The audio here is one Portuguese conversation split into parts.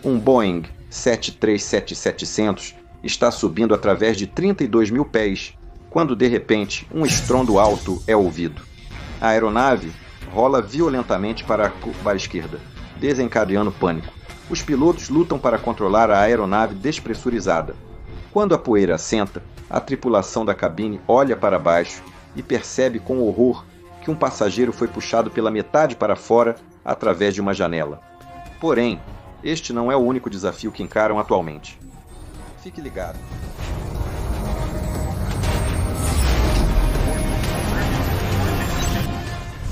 Um Boeing 737-700 está subindo através de 32 mil pés, quando de repente um estrondo alto é ouvido. A aeronave rola violentamente para a esquerda, desencadeando pânico. Os pilotos lutam para controlar a aeronave despressurizada. Quando a poeira assenta, a tripulação da cabine olha para baixo e percebe com horror que um passageiro foi puxado pela metade para fora através de uma janela. Porém, este não é o único desafio que encaram atualmente. Fique ligado.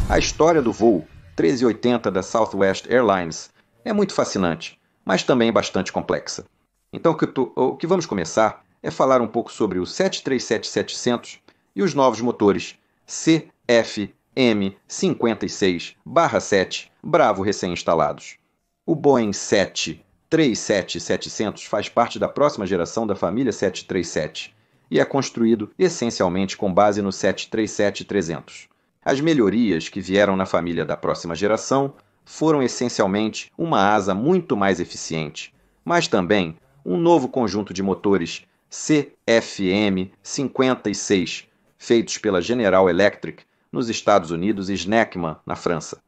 A história do voo 1380 da Southwest Airlines é muito fascinante, mas também bastante complexa. Então o que vamos começar é falar um pouco sobre o 737-700 e os novos motores CFM56-7 Bravo recém-instalados. O Boeing 737-700 faz parte da próxima geração da família 737 e é construído essencialmente com base no 737-300. As melhorias que vieram na família da próxima geração foram essencialmente uma asa muito mais eficiente, mas também um novo conjunto de motores CFM56, feitos pela General Electric nos Estados Unidos e Snecman na França.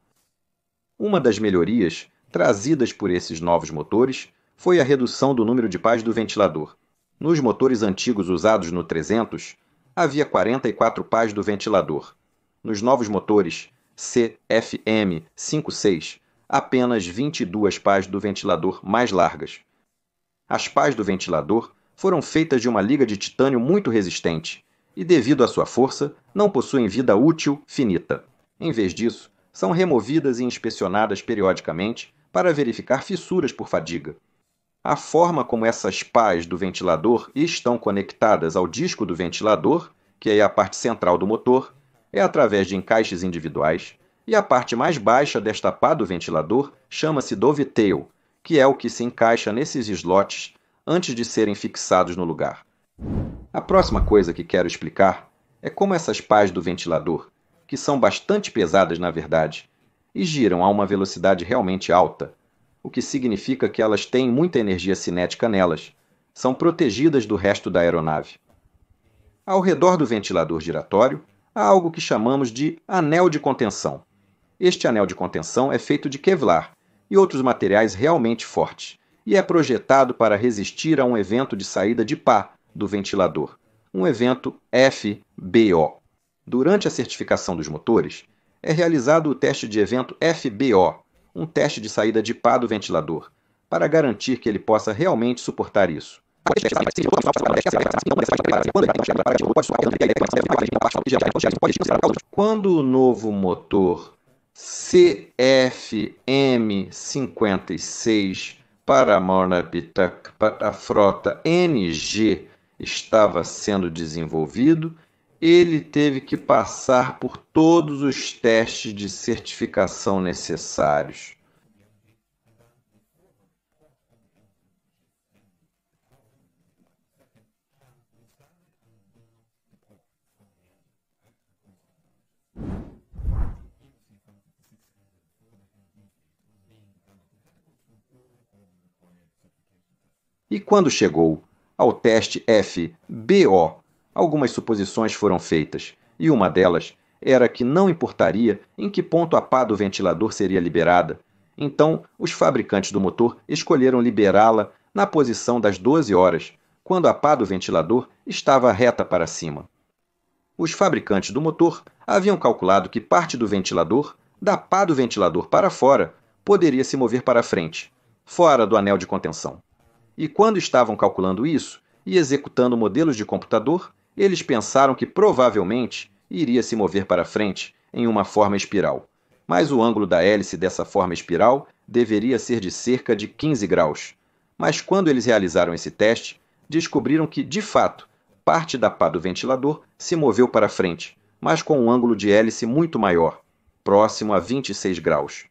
Uma das melhorias trazidas por esses novos motores foi a redução do número de pás do ventilador. Nos motores antigos usados no 300, havia 44 pás do ventilador. Nos novos motores CFM56, apenas 22 pás do ventilador mais largas. As pás do ventilador foram feitas de uma liga de titânio muito resistente e, devido à sua força, não possuem vida útil finita. Em vez disso, são removidas e inspecionadas periodicamente para verificar fissuras por fadiga. A forma como essas pás do ventilador estão conectadas ao disco do ventilador, que é a parte central do motor, é através de encaixes individuais, e a parte mais baixa desta pá do ventilador chama-se dovetail, que é o que se encaixa nesses slots antes de serem fixados no lugar. A próxima coisa que quero explicar é como essas pás do ventilador, que são bastante pesadas na verdade, e giram a uma velocidade realmente alta, o que significa que elas têm muita energia cinética nelas, são protegidas do resto da aeronave. Ao redor do ventilador giratório, há algo que chamamos de anel de contenção. Este anel de contenção é feito de Kevlar e outros materiais realmente fortes, e é projetado para resistir a um evento de saída de pá do ventilador, um evento FBO. Durante a certificação dos motores, é realizado o teste de evento FBO, um teste de saída de pá do ventilador, para garantir que ele possa realmente suportar isso. Quando o novo motor CFM56 para a frota NG estava sendo desenvolvido, ele teve que passar por todos os testes de certificação necessários. E quando chegou ao teste FBO, algumas suposições foram feitas, e uma delas era que não importaria em que ponto a pá do ventilador seria liberada. Então, os fabricantes do motor escolheram liberá-la na posição das 12 horas, quando a pá do ventilador estava reta para cima. Os fabricantes do motor haviam calculado que parte do ventilador, da pá do ventilador para fora, poderia se mover para frente, fora do anel de contenção. E quando estavam calculando isso e executando modelos de computador, eles pensaram que provavelmente iria se mover para frente em uma forma espiral. Mas o ângulo da hélice dessa forma espiral deveria ser de cerca de 15 graus. Mas quando eles realizaram esse teste, descobriram que, de fato, parte da pá do ventilador se moveu para frente, mas com um ângulo de hélice muito maior, próximo a 26 graus.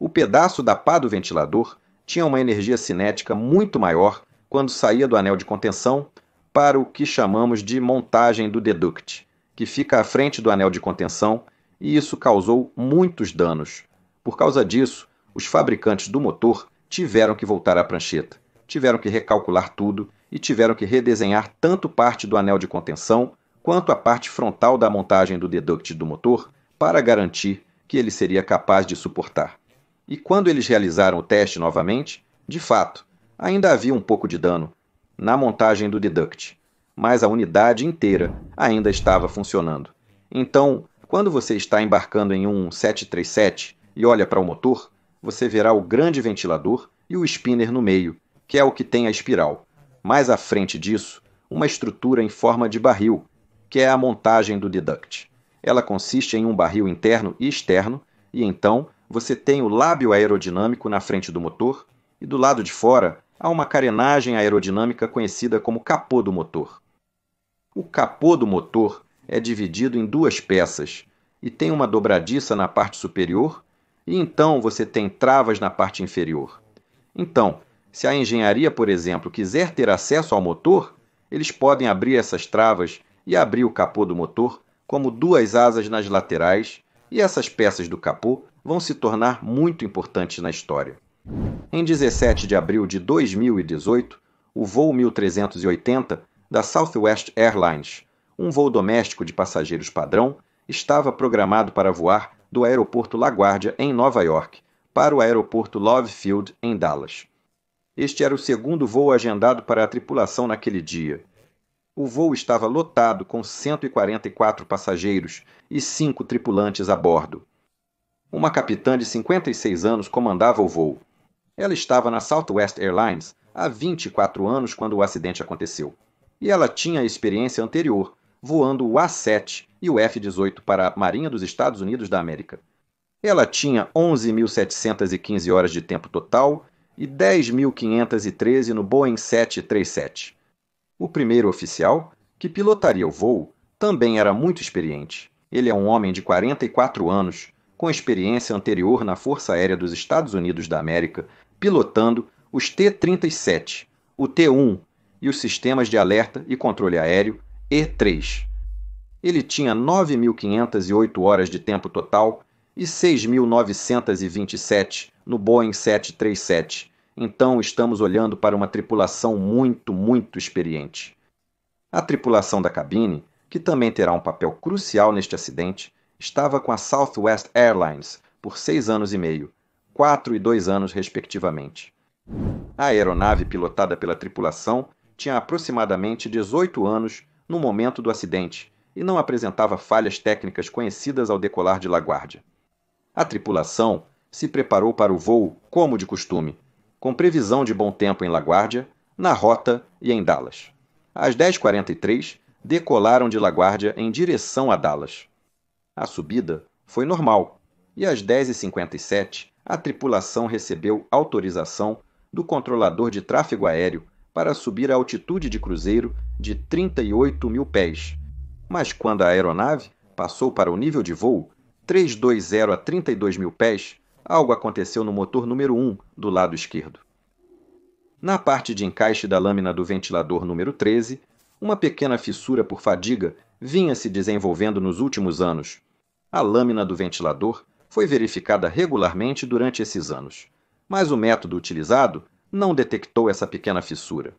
O pedaço da pá do ventilador tinha uma energia cinética muito maior quando saía do anel de contenção para o que chamamos de montagem do deduct, que fica à frente do anel de contenção, e isso causou muitos danos. Por causa disso, os fabricantes do motor tiveram que voltar à prancheta, tiveram que recalcular tudo e tiveram que redesenhar tanto parte do anel de contenção quanto a parte frontal da montagem do deduct do motor para garantir que ele seria capaz de suportar. E quando eles realizaram o teste novamente, de fato, ainda havia um pouco de dano na montagem do deduct, mas a unidade inteira ainda estava funcionando. Então, quando você está embarcando em um 737 e olha para o motor, você verá o grande ventilador e o spinner no meio, que é o que tem a espiral. Mais à frente disso, uma estrutura em forma de barril, que é a montagem do deduct. Ela consiste em um barril interno e externo, e então você tem o lábio aerodinâmico na frente do motor, e do lado de fora há uma carenagem aerodinâmica conhecida como capô do motor. O capô do motor é dividido em duas peças, e tem uma dobradiça na parte superior, e então você tem travas na parte inferior. Então, se a engenharia, por exemplo, quiser ter acesso ao motor, eles podem abrir essas travas e abrir o capô do motor como duas asas nas laterais, e essas peças do capô vão se tornar muito importantes na história. Em 17 de abril de 2018, o voo 1380 da Southwest Airlines, um voo doméstico de passageiros padrão, estava programado para voar do aeroporto LaGuardia, em Nova York, para o aeroporto Love Field, em Dallas. Este era o segundo voo agendado para a tripulação naquele dia. O voo estava lotado com 144 passageiros e 5 tripulantes a bordo. Uma capitã de 56 anos comandava o voo. Ela estava na Southwest Airlines há 24 anos quando o acidente aconteceu. E ela tinha experiência anterior, voando o A-7 e o F-18 para a Marinha dos Estados Unidos da América. Ela tinha 11.715 horas de tempo total e 10.513 no Boeing 737. O primeiro oficial, que pilotaria o voo, também era muito experiente. Ele é um homem de 44 anos, com experiência anterior na Força Aérea dos Estados Unidos da América, pilotando os T-37, o T-1 e os sistemas de alerta e controle aéreo E-3. Ele tinha 9.508 horas de tempo total e 6.927 no Boeing 737. Então estamos olhando para uma tripulação muito experiente. A tripulação da cabine, que também terá um papel crucial neste acidente, estava com a Southwest Airlines por 6 anos e meio, 4 e 2 anos respectivamente. A aeronave pilotada pela tripulação tinha aproximadamente 18 anos no momento do acidente e não apresentava falhas técnicas conhecidas ao decolar de LaGuardia. A tripulação se preparou para o voo como de costume, com previsão de bom tempo em LaGuardia, na rota e em Dallas. Às 10h43, decolaram de LaGuardia em direção a Dallas. A subida foi normal, e às 10h57 a tripulação recebeu autorização do controlador de tráfego aéreo para subir a altitude de cruzeiro de 38.000 pés. Mas quando a aeronave passou para o nível de voo 320 a 32.000 pés, algo aconteceu no motor número 1 do lado esquerdo. Na parte de encaixe da lâmina do ventilador número 13, uma pequena fissura por fadiga vinha se desenvolvendo nos últimos anos. A lâmina do ventilador foi verificada regularmente durante esses anos, mas o método utilizado não detectou essa pequena fissura.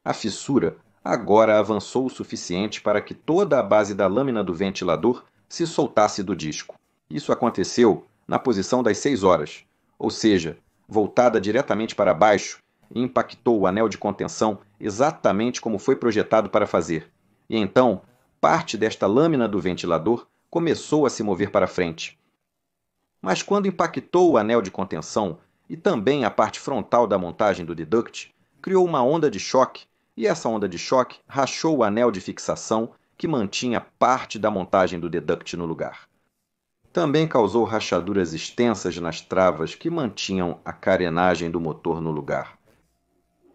A fissura agora avançou o suficiente para que toda a base da lâmina do ventilador se soltasse do disco. Isso aconteceu na posição das 6 horas, ou seja, voltada diretamente para baixo, e impactou o anel de contenção exatamente como foi projetado para fazer. E então, parte desta lâmina do ventilador começou a se mover para frente. Mas quando impactou o anel de contenção e também a parte frontal da montagem do deduct, criou uma onda de choque, e essa onda de choque rachou o anel de fixação que mantinha parte da montagem do deduct no lugar. Também causou rachaduras extensas nas travas que mantinham a carenagem do motor no lugar.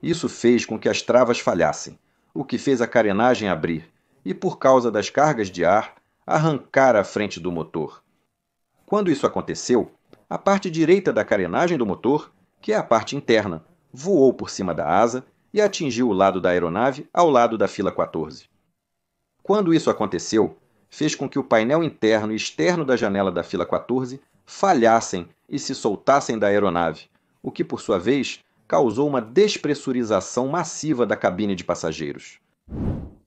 Isso fez com que as travas falhassem, o que fez a carenagem abrir e, por causa das cargas de ar, arrancar a frente do motor. Quando isso aconteceu, a parte direita da carenagem do motor, que é a parte interna, voou por cima da asa e atingiu o lado da aeronave ao lado da fila 14. Quando isso aconteceu, fez com que o painel interno e externo da janela da fila 14 falhassem e se soltassem da aeronave, o que, por sua vez, causou uma despressurização massiva da cabine de passageiros.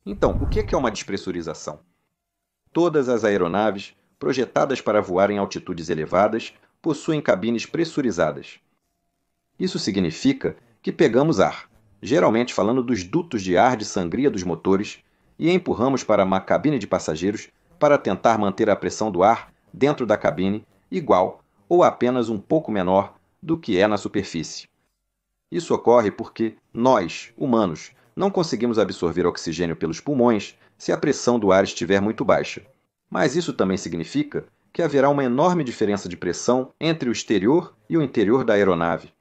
Então, o que é uma despressurização? Todas as aeronaves, projetadas para voar em altitudes elevadas, possuem cabines pressurizadas. Isso significa que pegamos ar, geralmente falando dos dutos de ar de sangria dos motores, e empurramos para uma cabine de passageiros para tentar manter a pressão do ar dentro da cabine igual ou apenas um pouco menor do que é na superfície. Isso ocorre porque nós, humanos, não conseguimos absorver oxigênio pelos pulmões se a pressão do ar estiver muito baixa. Mas isso também significa que haverá uma enorme diferença de pressão entre o exterior e o interior da aeronave.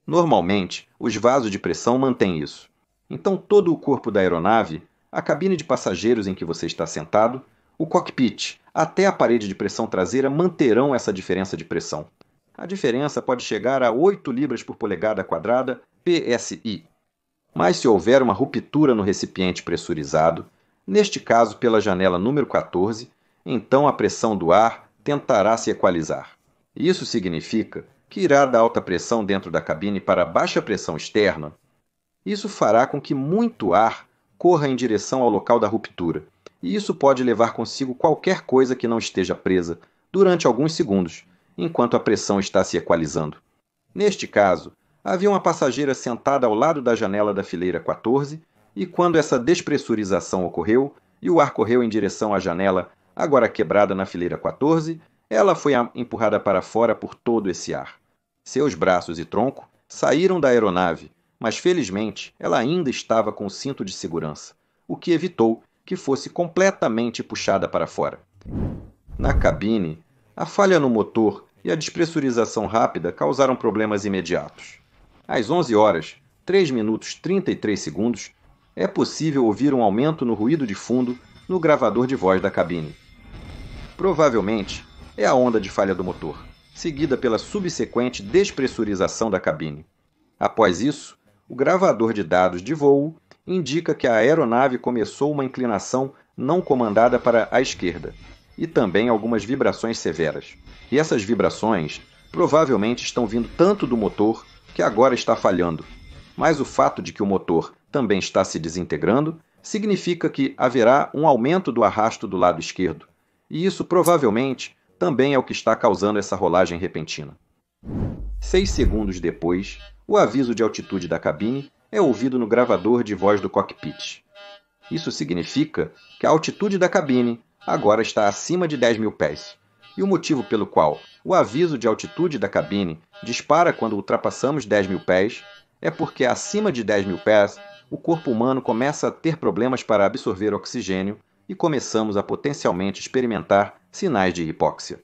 Normalmente, os vasos de pressão mantêm isso. Então, todo o corpo da aeronave, a cabine de passageiros em que você está sentado, o cockpit, até a parede de pressão traseira manterão essa diferença de pressão. A diferença pode chegar a 8 libras por polegada quadrada PSI. Mas se houver uma ruptura no recipiente pressurizado, neste caso pela janela número 14, então a pressão do ar tentará se equalizar. Isso significa que irá da alta pressão dentro da cabine para baixa pressão externa. Isso fará com que muito ar corra em direção ao local da ruptura, e isso pode levar consigo qualquer coisa que não esteja presa durante alguns segundos, enquanto a pressão está se equalizando. Neste caso, havia uma passageira sentada ao lado da janela da fileira 14, e quando essa despressurização ocorreu e o ar correu em direção à janela, agora quebrada na fileira 14, ela foi empurrada para fora por todo esse ar. Seus braços e tronco saíram da aeronave, mas felizmente ela ainda estava com o cinto de segurança, o que evitou que fosse completamente puxada para fora. Na cabine, a falha no motor e a despressurização rápida causaram problemas imediatos. Às 11 horas, 3 minutos 33 segundos, é possível ouvir um aumento no ruído de fundo no gravador de voz da cabine. Provavelmente é a onda de falha do motor, seguida pela subsequente despressurização da cabine. Após isso, o gravador de dados de voo indica que a aeronave começou uma inclinação não comandada para a esquerda, e também algumas vibrações severas. E essas vibrações provavelmente estão vindo tanto do motor que agora está falhando, mas o fato de que o motor também está se desintegrando significa que haverá um aumento do arrasto do lado esquerdo, e isso provavelmente também é o que está causando essa rolagem repentina. 6 segundos depois, o aviso de altitude da cabine é ouvido no gravador de voz do cockpit. Isso significa que a altitude da cabine agora está acima de 10.000 pés, e o motivo pelo qual o aviso de altitude da cabine dispara quando ultrapassamos 10.000 pés é porque acima de 10.000 pés o corpo humano começa a ter problemas para absorver oxigênio e começamos a potencialmente experimentar sinais de hipóxia.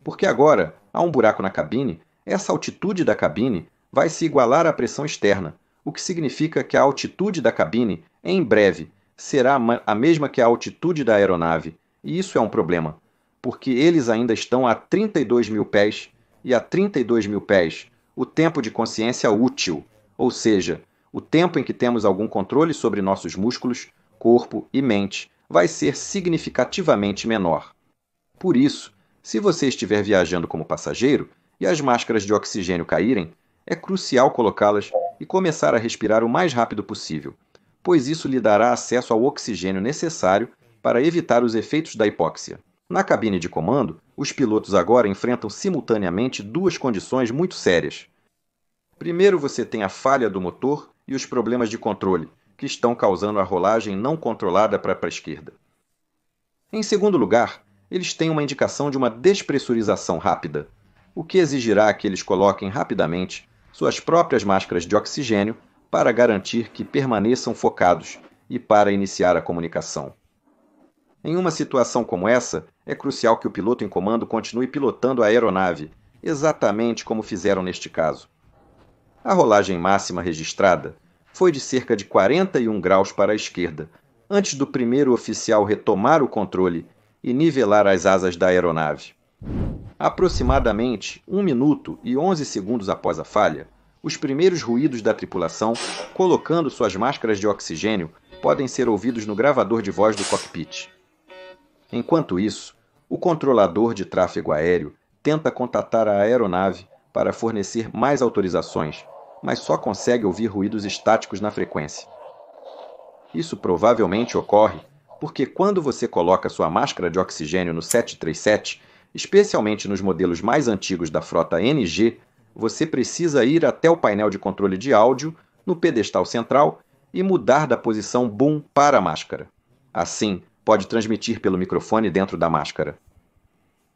Porque agora há um buraco na cabine, essa altitude da cabine vai se igualar à pressão externa, o que significa que a altitude da cabine, em breve, será a mesma que a altitude da aeronave, e isso é um problema, porque eles ainda estão a 32.000 pés, e a 32.000 pés, o tempo de consciência útil, ou seja, o tempo em que temos algum controle sobre nossos músculos, corpo e mente, vai ser significativamente menor. Por isso, se você estiver viajando como passageiro e as máscaras de oxigênio caírem, é crucial colocá-las e começar a respirar o mais rápido possível, pois isso lhe dará acesso ao oxigênio necessário para evitar os efeitos da hipóxia. Na cabine de comando, os pilotos agora enfrentam simultaneamente duas condições muito sérias. Primeiro, você tem a falha do motor e os problemas de controle, que estão causando a rolagem não controlada para a esquerda. Em segundo lugar, eles têm uma indicação de uma despressurização rápida, o que exigirá que eles coloquem rapidamente suas próprias máscaras de oxigênio para garantir que permaneçam focados e para iniciar a comunicação. Em uma situação como essa, é crucial que o piloto em comando continue pilotando a aeronave, exatamente como fizeram neste caso. A rolagem máxima registrada foi de cerca de 41 graus para a esquerda, antes do primeiro oficial retomar o controle e nivelar as asas da aeronave. Aproximadamente 1 minuto e 11 segundos após a falha, os primeiros ruídos da tripulação, colocando suas máscaras de oxigênio, podem ser ouvidos no gravador de voz do cockpit. Enquanto isso, o controlador de tráfego aéreo tenta contatar a aeronave para fornecer mais autorizações, mas só consegue ouvir ruídos estáticos na frequência. Isso provavelmente ocorre porque quando você coloca sua máscara de oxigênio no 737, especialmente nos modelos mais antigos da frota NG, você precisa ir até o painel de controle de áudio, no pedestal central, e mudar da posição boom para a máscara. Assim, pode transmitir pelo microfone dentro da máscara.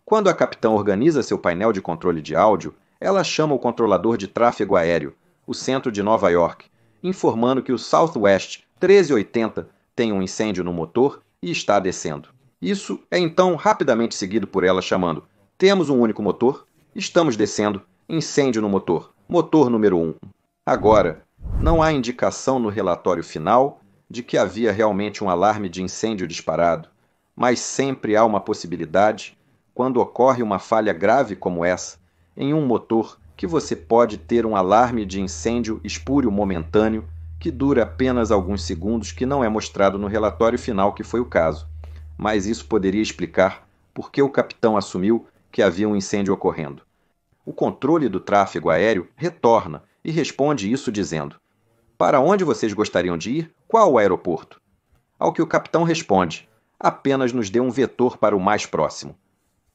Quando a capitã organiza seu painel de controle de áudio, ela chama o controlador de tráfego aéreo, o centro de Nova York, informando que o Southwest 1380 tem um incêndio no motor e está descendo. Isso é então rapidamente seguido por ela chamando: temos um único motor, estamos descendo, incêndio no motor, motor número 1. Agora, não há indicação no relatório final de que havia realmente um alarme de incêndio disparado, mas sempre há uma possibilidade, quando ocorre uma falha grave como essa, em um motor, que você pode ter um alarme de incêndio espúrio momentâneo que dura apenas alguns segundos, que não é mostrado no relatório final, que foi o caso. Mas isso poderia explicar por que o capitão assumiu que havia um incêndio ocorrendo. O controle do tráfego aéreo retorna e responde isso dizendo: para onde vocês gostariam de ir? Qual o aeroporto? Ao que o capitão responde: apenas nos dê um vetor para o mais próximo.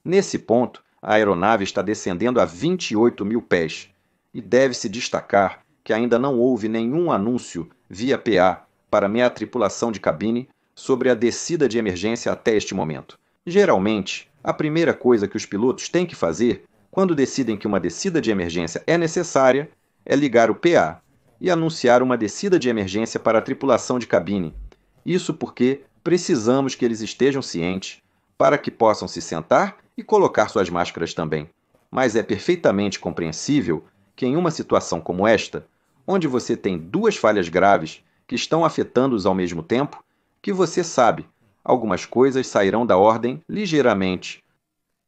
Nesse ponto, a aeronave está descendendo a 28 mil pés, e deve-se destacar que ainda não houve nenhum anúncio via PA para minha tripulação de cabine sobre a descida de emergência até este momento. Geralmente, a primeira coisa que os pilotos têm que fazer, quando decidem que uma descida de emergência é necessária, é ligar o PA e anunciar uma descida de emergência para a tripulação de cabine. Isso porque precisamos que eles estejam cientes para que possam se sentar e colocar suas máscaras também. Mas é perfeitamente compreensível que em uma situação como esta, onde você tem duas falhas graves que estão afetando-os ao mesmo tempo, que você sabe, algumas coisas sairão da ordem ligeiramente.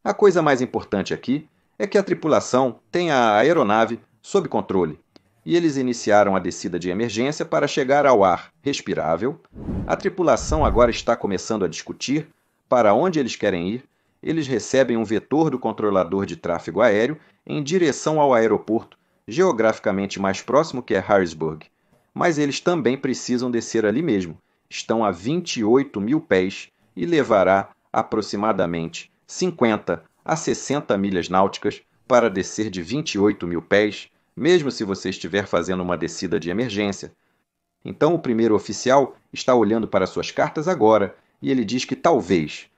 A coisa mais importante aqui é que a tripulação tem a aeronave sob controle, e eles iniciaram a descida de emergência para chegar ao ar respirável. A tripulação agora está começando a discutir para onde eles querem ir. Eles recebem um vetor do controlador de tráfego aéreo em direção ao aeroporto, geograficamente mais próximo, que é Harrisburg. Mas eles também precisam descer ali mesmo. Estão a 28 mil pés e levará aproximadamente 50 a 60 milhas náuticas para descer de 28 mil pés, mesmo se você estiver fazendo uma descida de emergência. Então o primeiro oficial está olhando para suas cartas agora e ele diz que talvez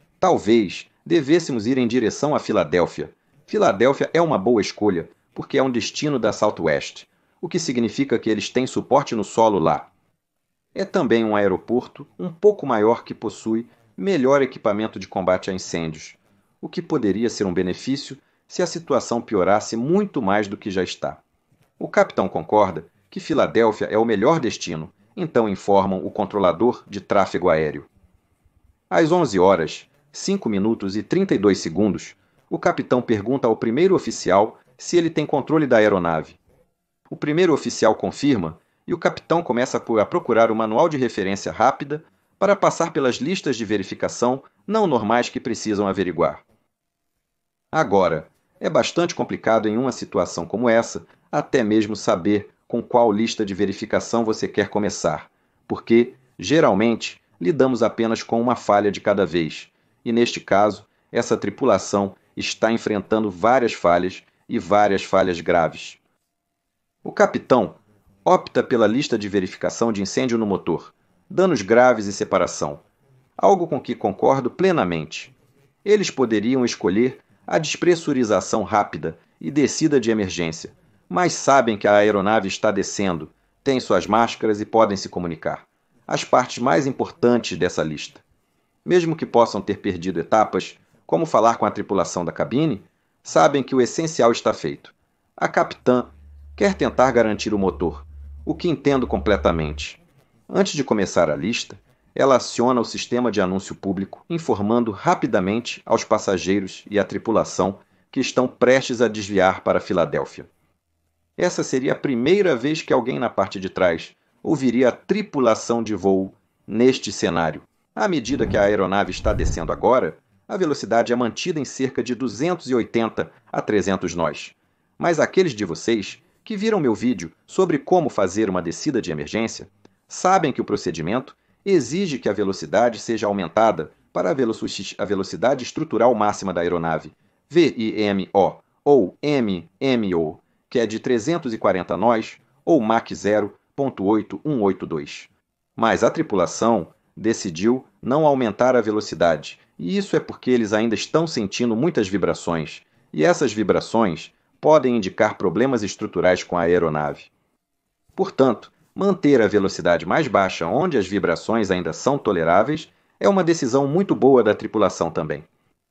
devêssemos ir em direção a Filadélfia. Filadélfia é uma boa escolha, porque é um destino da Southwest, o que significa que eles têm suporte no solo lá. É também um aeroporto um pouco maior que possui melhor equipamento de combate a incêndios, o que poderia ser um benefício se a situação piorasse muito mais do que já está. O capitão concorda que Filadélfia é o melhor destino, então informam o controlador de tráfego aéreo. Às 11 horas, 5 minutos e 32 segundos, o capitão pergunta ao primeiro oficial se ele tem controle da aeronave. O primeiro oficial confirma e o capitão começa a procurar o manual de referência rápida para passar pelas listas de verificação não normais que precisam averiguar. Agora, é bastante complicado em uma situação como essa até mesmo saber com qual lista de verificação você quer começar, porque, geralmente, lidamos apenas com uma falha de cada vez, e neste caso, essa tripulação está enfrentando várias falhas e várias falhas graves. O capitão opta pela lista de verificação de incêndio no motor, danos graves e separação, algo com que concordo plenamente. Eles poderiam escolher a despressurização rápida e descida de emergência, mas sabem que a aeronave está descendo, têm suas máscaras e podem se comunicar. As partes mais importantes dessa lista. Mesmo que possam ter perdido etapas, como falar com a tripulação da cabine, sabem que o essencial está feito. A capitã quer tentar garantir o motor, o que entendo completamente. Antes de começar a lista, ela aciona o sistema de anúncio público, informando rapidamente aos passageiros e à tripulação que estão prestes a desviar para Filadélfia. Essa seria a primeira vez que alguém na parte de trás ouviria a tripulação de voo neste cenário. À medida que a aeronave está descendo agora, a velocidade é mantida em cerca de 280 a 300 nós. mas aqueles de vocês que viram meu vídeo sobre como fazer uma descida de emergência sabem que o procedimento exige que a velocidade seja aumentada para a velocidade estrutural máxima da aeronave, VIMO, ou MMO, que é de 340 nós, ou Mach 0.8182. Mas a tripulação decidiu não aumentar a velocidade, e isso é porque eles ainda estão sentindo muitas vibrações, e essas vibrações podem indicar problemas estruturais com a aeronave. Portanto, manter a velocidade mais baixa onde as vibrações ainda são toleráveis é uma decisão muito boa da tripulação também.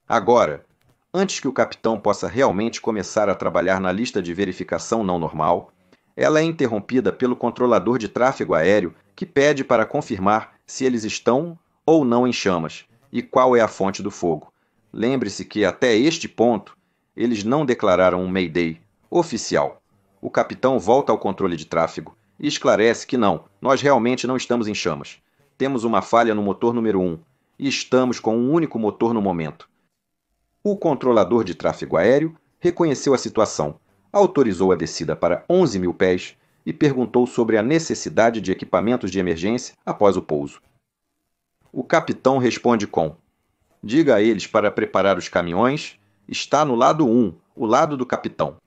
Agora, antes que o capitão possa realmente começar a trabalhar na lista de verificação não normal, ela é interrompida pelo controlador de tráfego aéreo que pede para confirmar se eles estão ou não em chamas e qual é a fonte do fogo. Lembre-se que até este ponto eles não declararam um Mayday oficial. O capitão volta ao controle de tráfego e esclarece que não, nós realmente não estamos em chamas. Temos uma falha no motor número 1 e estamos com um único motor no momento. O controlador de tráfego aéreo reconheceu a situação, autorizou a descida para 11.000 pés e perguntou sobre a necessidade de equipamentos de emergência após o pouso. O capitão responde com: diga a eles para preparar os caminhões, está no lado 1, o lado do capitão.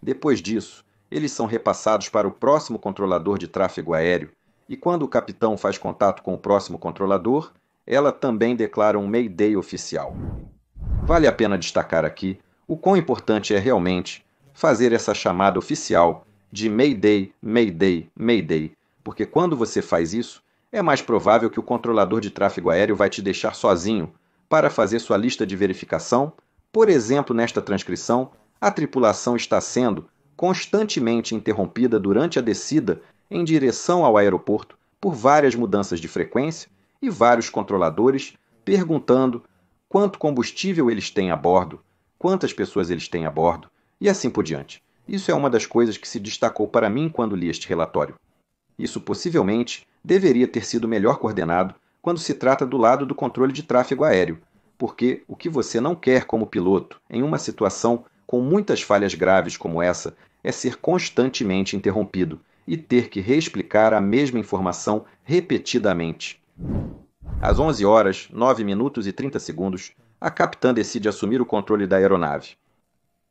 Depois disso, eles são repassados para o próximo controlador de tráfego aéreo, e quando o capitão faz contato com o próximo controlador, ela também declara um Mayday oficial. Vale a pena destacar aqui o quão importante é realmente fazer essa chamada oficial de Mayday, Mayday, Mayday, porque quando você faz isso, é mais provável que o controlador de tráfego aéreo vai te deixar sozinho para fazer sua lista de verificação. Por exemplo, nesta transcrição, a tripulação está sendo constantemente interrompida durante a descida em direção ao aeroporto por várias mudanças de frequência e vários controladores perguntando quanto combustível eles têm a bordo, quantas pessoas eles têm a bordo e assim por diante. Isso é uma das coisas que se destacou para mim quando li este relatório. Isso possivelmente deveria ter sido melhor coordenado quando se trata do lado do controle de tráfego aéreo, porque o que você não quer como piloto em uma situação com muitas falhas graves como essa é ser constantemente interrompido e ter que reexplicar a mesma informação repetidamente. Às 11 horas, 9 minutos e 30 segundos, a capitã decide assumir o controle da aeronave.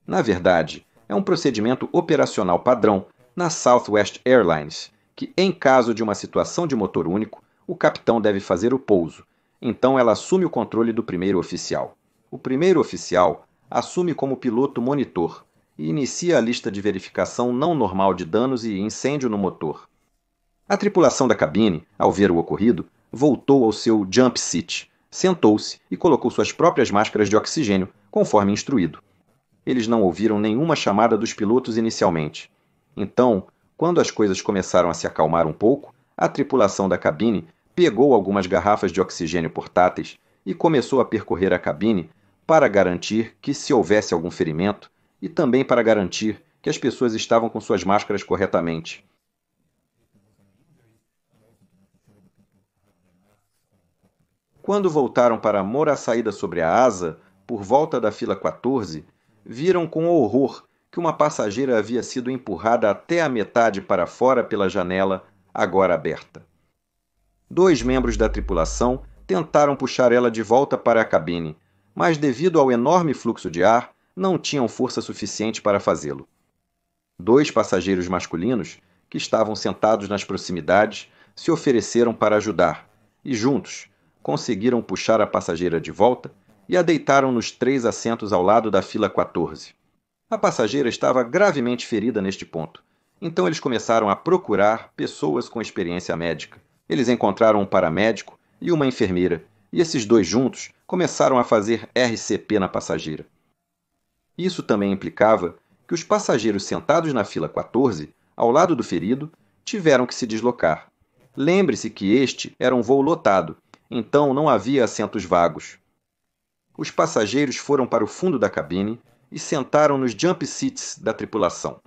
Na verdade, é um procedimento operacional padrão na Southwest Airlines, que em caso de uma situação de motor único, o capitão deve fazer o pouso. Então ela assume o controle do primeiro oficial. O primeiro oficial assume como piloto monitor e inicia a lista de verificação não normal de danos e incêndio no motor. A tripulação da cabine, ao ver o ocorrido, voltou ao seu jump seat, sentou-se e colocou suas próprias máscaras de oxigênio, conforme instruído. Eles não ouviram nenhuma chamada dos pilotos inicialmente. Então, quando as coisas começaram a se acalmar um pouco, a tripulação da cabine pegou algumas garrafas de oxigênio portáteis e começou a percorrer a cabine para garantir que, se houvesse algum ferimento, e também para garantir que as pessoas estavam com suas máscaras corretamente. Quando voltaram para amor à saída sobre a asa, por volta da fila 14, viram com horror que uma passageira havia sido empurrada até a metade para fora pela janela, agora aberta. 2 membros da tripulação tentaram puxar ela de volta para a cabine, mas devido ao enorme fluxo de ar, não tinham força suficiente para fazê-lo. 2 passageiros masculinos, que estavam sentados nas proximidades, se ofereceram para ajudar, e juntos conseguiram puxar a passageira de volta e a deitaram nos 3 assentos ao lado da fila 14. A passageira estava gravemente ferida neste ponto, então eles começaram a procurar pessoas com experiência médica. Eles encontraram um paramédico e uma enfermeira, e esses 2 juntos começaram a fazer RCP na passageira. Isso também implicava que os passageiros sentados na fila 14, ao lado do ferido, tiveram que se deslocar. Lembre-se que este era um voo lotado, então não havia assentos vagos. Os passageiros foram para o fundo da cabine e sentaram nos jump seats da tripulação.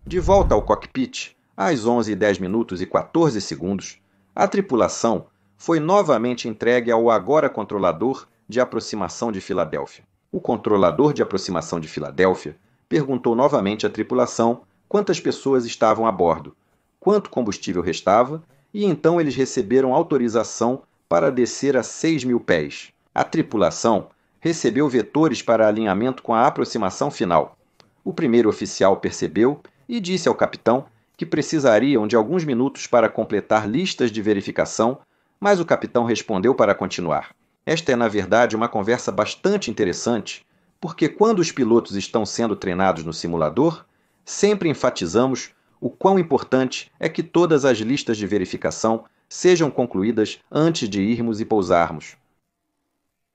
De volta ao cockpit, às 11h10 minutos e 14 segundos, a tripulação foi novamente entregue ao agora controlador de aproximação de Filadélfia. O controlador de aproximação de Filadélfia perguntou novamente à tripulação quantas pessoas estavam a bordo, quanto combustível restava, e então eles receberam autorização para descer a 6.000 pés. A tripulação recebeu vetores para alinhamento com a aproximação final. O primeiro oficial percebeu e disse ao capitão que precisariam de alguns minutos para completar listas de verificação, mas o capitão respondeu para continuar. Esta é, na verdade, uma conversa bastante interessante, porque quando os pilotos estão sendo treinados no simulador, sempre enfatizamos o quão importante é que todas as listas de verificação sejam concluídas antes de irmos e pousarmos.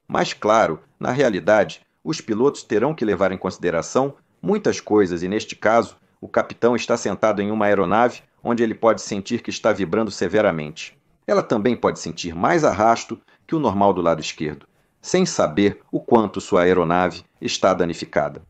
Mas, claro, na realidade, os pilotos terão que levar em consideração muitas coisas e, neste caso, o capitão está sentado em uma aeronave onde ele pode sentir que está vibrando severamente. Ela também pode sentir mais arrasto que o normal do lado esquerdo, sem saber o quanto sua aeronave está danificada.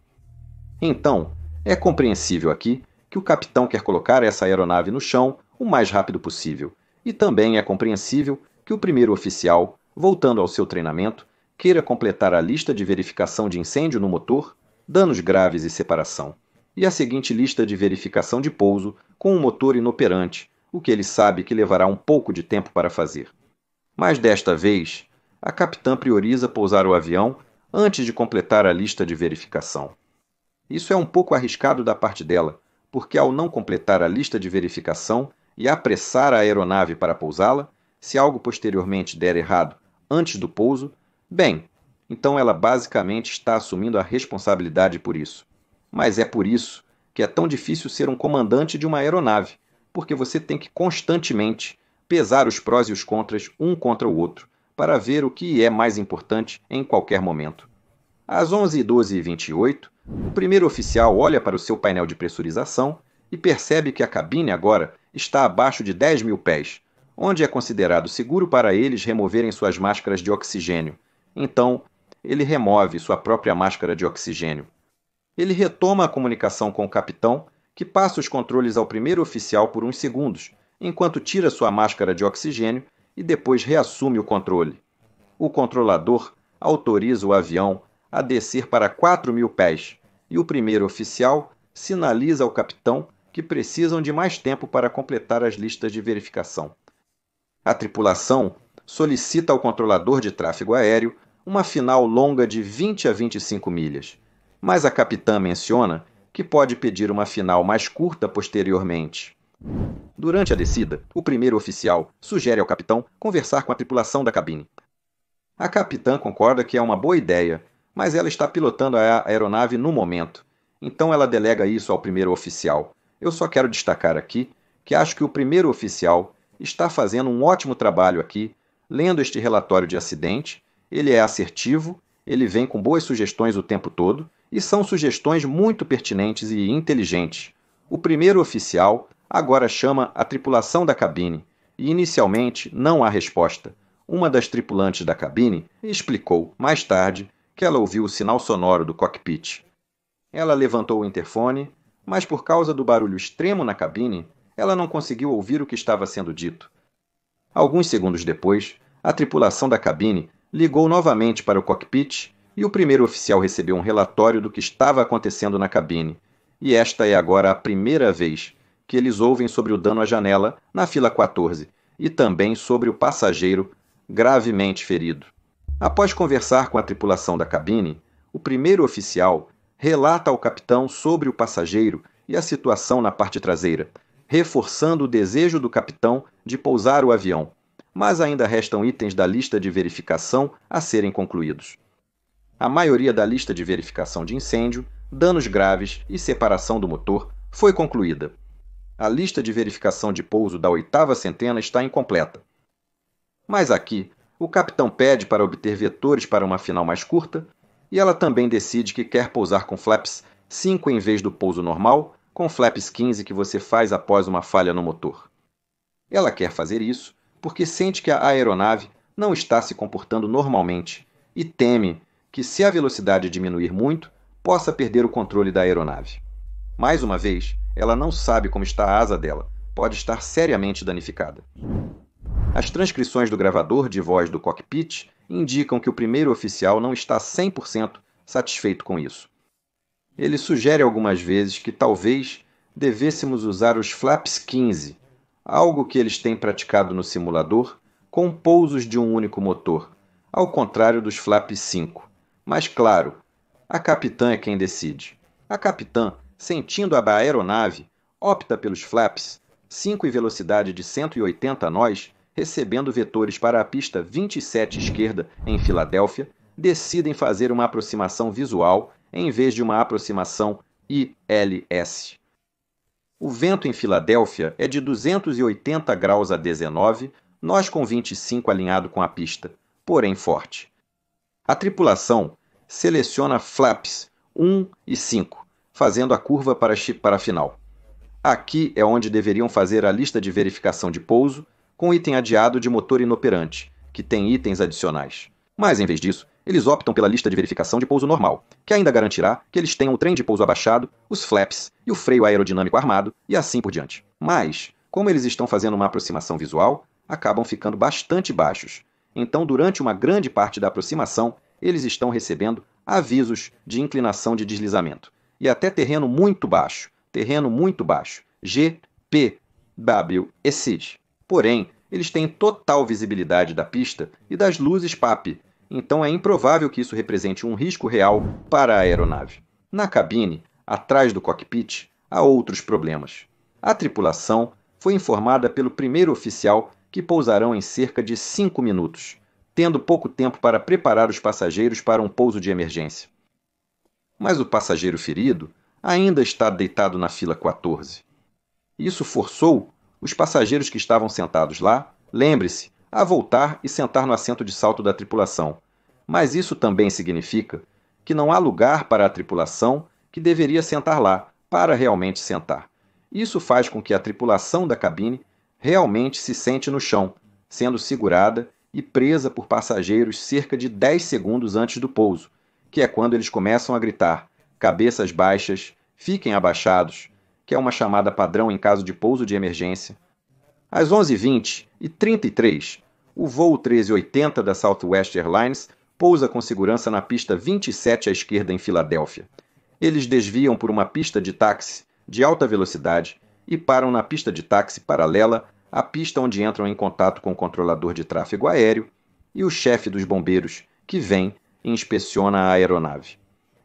Então, é compreensível aqui que o capitão quer colocar essa aeronave no chão o mais rápido possível, e também é compreensível que o primeiro oficial, voltando ao seu treinamento, queira completar a lista de verificação de incêndio no motor, danos graves e separação, e a seguinte lista de verificação de pouso com o motor inoperante, o que ele sabe que levará um pouco de tempo para fazer. Mas desta vez, a capitã prioriza pousar o avião antes de completar a lista de verificação. Isso é um pouco arriscado da parte dela, porque ao não completar a lista de verificação e apressar a aeronave para pousá-la, se algo posteriormente der errado antes do pouso, bem, então ela basicamente está assumindo a responsabilidade por isso. Mas é por isso que é tão difícil ser um comandante de uma aeronave, porque você tem que constantemente pesar os prós e os contras um contra o outro, para ver o que é mais importante em qualquer momento. Às 11h12h28, o primeiro oficial olha para o seu painel de pressurização e percebe que a cabine agora está abaixo de 10.000 pés, onde é considerado seguro para eles removerem suas máscaras de oxigênio. Então, ele remove sua própria máscara de oxigênio. Ele retoma a comunicação com o capitão, que passa os controles ao primeiro oficial por uns segundos, enquanto tira sua máscara de oxigênio e depois reassume o controle. O controlador autoriza o avião a descer para 4.000 pés, e o primeiro oficial sinaliza ao capitão que precisam de mais tempo para completar as listas de verificação. A tripulação solicita ao controlador de tráfego aéreo uma final longa de 20 a 25 milhas, mas a capitã menciona que pode pedir uma final mais curta posteriormente. Durante a descida, o primeiro oficial sugere ao capitão conversar com a tripulação da cabine. A capitã concorda que é uma boa ideia, mas ela está pilotando a aeronave no momento, então ela delega isso ao primeiro oficial. Eu só quero destacar aqui que acho que o primeiro oficial está fazendo um ótimo trabalho aqui, lendo este relatório de acidente. Ele é assertivo, ele vem com boas sugestões o tempo todo, e são sugestões muito pertinentes e inteligentes. O primeiro oficial agora chama a tripulação da cabine, e inicialmente não há resposta. Uma das tripulantes da cabine explicou, mais tarde, que ela ouviu o sinal sonoro do cockpit. Ela levantou o interfone, mas por causa do barulho extremo na cabine, ela não conseguiu ouvir o que estava sendo dito. Alguns segundos depois, a tripulação da cabine ligou novamente para o cockpit e o primeiro oficial recebeu um relatório do que estava acontecendo na cabine. E esta é agora a primeira vez que eles ouvem sobre o dano à janela na fila 14 e também sobre o passageiro gravemente ferido. Após conversar com a tripulação da cabine, o primeiro oficial relata ao capitão sobre o passageiro e a situação na parte traseira, reforçando o desejo do capitão de pousar o avião, mas ainda restam itens da lista de verificação a serem concluídos. A maioria da lista de verificação de incêndio, danos graves e separação do motor foi concluída. A lista de verificação de pouso da 8ª centena está incompleta. Mas aqui, o capitão pede para obter vetores para uma final mais curta, e ela também decide que quer pousar com flaps 5 em vez do pouso normal, com flaps 15 que você faz após uma falha no motor. Ela quer fazer isso porque sente que a aeronave não está se comportando normalmente e teme que, se a velocidade diminuir muito, possa perder o controle da aeronave. Mais uma vez, ela não sabe como está a asa dela, pode estar seriamente danificada. As transcrições do gravador de voz do cockpit indicam que o primeiro oficial não está 100% satisfeito com isso. Ele sugere algumas vezes que talvez devêssemos usar os flaps 15, algo que eles têm praticado no simulador, com pousos de um único motor, ao contrário dos flaps 5. Mas claro, a capitã é quem decide. A capitã, sentindo a aeronave, opta pelos flaps 5 e velocidade de 180 nós, recebendo vetores para a pista 27 esquerda em Filadélfia, decidem fazer uma aproximação visual em vez de uma aproximação ILS. O vento em Filadélfia é de 280 graus a 19, nós com 25 alinhado com a pista, porém forte. A tripulação seleciona flaps 1 e 5, fazendo a curva para a final. Aqui é onde deveriam fazer a lista de verificação de pouso, com item adiado de motor inoperante, que tem itens adicionais. Mas, em vez disso, eles optam pela lista de verificação de pouso normal, que ainda garantirá que eles tenham o trem de pouso abaixado, os flaps e o freio aerodinâmico armado, e assim por diante. Mas, como eles estão fazendo uma aproximação visual, acabam ficando bastante baixos. Então, durante uma grande parte da aproximação, eles estão recebendo avisos de inclinação de deslizamento. E até terreno muito baixo, G, P, W e SID. Porém, eles têm total visibilidade da pista e das luzes PAP, então é improvável que isso represente um risco real para a aeronave. Na cabine, atrás do cockpit, há outros problemas. A tripulação foi informada pelo primeiro oficial que pousarão em cerca de 5 minutos, tendo pouco tempo para preparar os passageiros para um pouso de emergência. Mas o passageiro ferido ainda está deitado na fila 14. Isso forçou os passageiros que estavam sentados lá, lembre-se, a voltar e sentar no assento de salto da tripulação. Mas isso também significa que não há lugar para a tripulação que deveria sentar lá, para realmente sentar. Isso faz com que a tripulação da cabine realmente se sente no chão, sendo segurada e presa por passageiros cerca de 10 segundos antes do pouso, que é quando eles começam a gritar: cabeças baixas, fiquem abaixados, que é uma chamada padrão em caso de pouso de emergência. Às 11h20 e 33, o voo 1380 da Southwest Airlines pousa com segurança na pista 27 à esquerda em Filadélfia. Eles desviam por uma pista de táxi de alta velocidade e param na pista de táxi paralela à pista onde entram em contato com o controlador de tráfego aéreo e o chefe dos bombeiros, que vem e inspeciona a aeronave.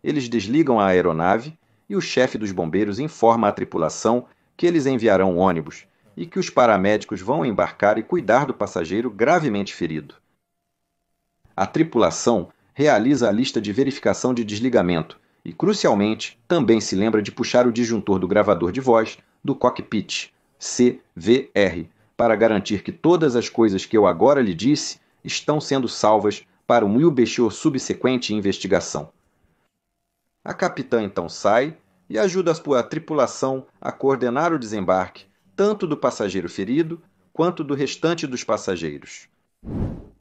Eles desligam a aeronave e o chefe dos bombeiros informa à tripulação que eles enviarão um ônibus e que os paramédicos vão embarcar e cuidar do passageiro gravemente ferido. A tripulação realiza a lista de verificação de desligamento e, crucialmente, também se lembra de puxar o disjuntor do gravador de voz do cockpit, CVR, para garantir que todas as coisas que eu agora lhe disse estão sendo salvas para um Wilbur subsequente investigação. A capitã então sai e ajuda a tripulação a coordenar o desembarque, tanto do passageiro ferido quanto do restante dos passageiros.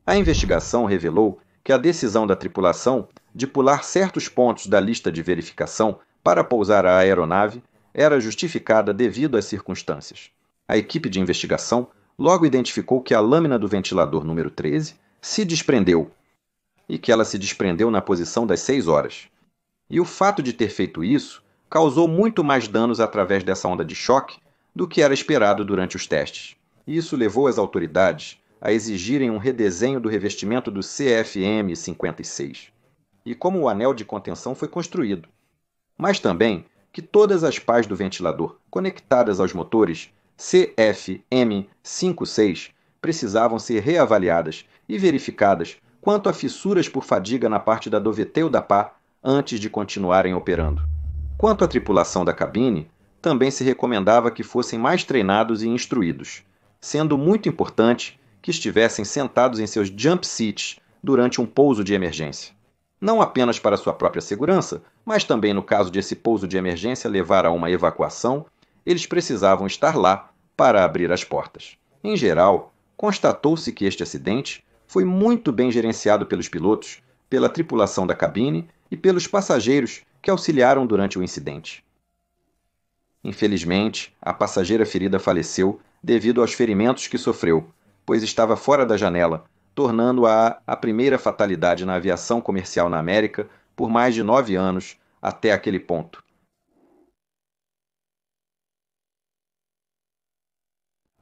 A investigação revelou que a decisão da tripulação de pular certos pontos da lista de verificação para pousar a aeronave era justificada devido às circunstâncias. A equipe de investigação logo identificou que a lâmina do ventilador número 13 se desprendeu e que ela se desprendeu na posição das 6 horas. E o fato de ter feito isso causou muito mais danos através dessa onda de choque do que era esperado durante os testes. Isso levou as autoridades a exigirem um redesenho do revestimento do CFM56, e como o anel de contenção foi construído, mas também que todas as pás do ventilador conectadas aos motores CFM56 precisavam ser reavaliadas e verificadas quanto a fissuras por fadiga na parte da doveteu da pá antes de continuarem operando. Quanto à tripulação da cabine, também se recomendava que fossem mais treinados e instruídos, sendo muito importante que estivessem sentados em seus jump seats durante um pouso de emergência. Não apenas para sua própria segurança, mas também no caso de esse pouso de emergência levar a uma evacuação, eles precisavam estar lá para abrir as portas. Em geral, constatou-se que este acidente foi muito bem gerenciado pelos pilotos, pela tripulação da cabine e pelos passageiros que auxiliaram durante o incidente. Infelizmente, a passageira ferida faleceu devido aos ferimentos que sofreu, pois estava fora da janela, tornando-a a primeira fatalidade na aviação comercial na América por mais de 9 anos, até aquele ponto.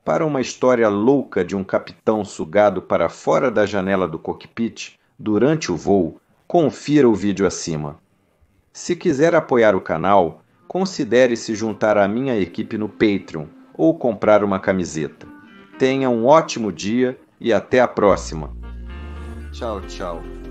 Para uma história louca de um capitão sugado para fora da janela do cockpit durante o voo, confira o vídeo acima. Se quiser apoiar o canal, considere se juntar à minha equipe no Patreon ou comprar uma camiseta. Tenha um ótimo dia e até a próxima. Tchau, tchau.